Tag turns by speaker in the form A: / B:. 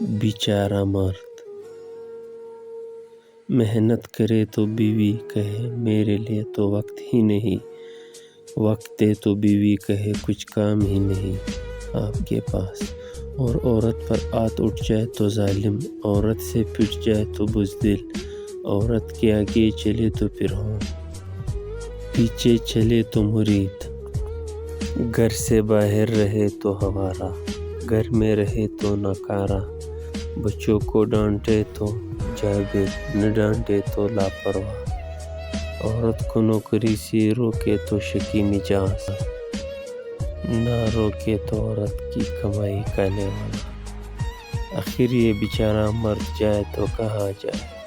A: بیچارہ مرد محنت کرے تو بیوی کہے میرے لیے تو وقت ہی نہیں، وقت دے تو بیوی کہے کچھ کام ہی نہیں آپ کے پاس، اور عورت پر آت اٹھ جائے تو ظالم، عورت سے پٹ جائے تو بزدل، عورت کے آگے چلے تو فرعون، پیچھے چلے تو مرید، گھر سے باہر رہے تو ہوارا، گھر میں رہے تو ناکارہ، بچوں کو ڈانٹے تو جابر، نہ ڈانٹے تو لاپرواہ، عورت کو نوکری سے روکے تو شکی مجاز، نہ روکے تو عورت کی کمائی کا لیوالا، آخر یہ بیچارہ مر جائے تو کہاں جائے۔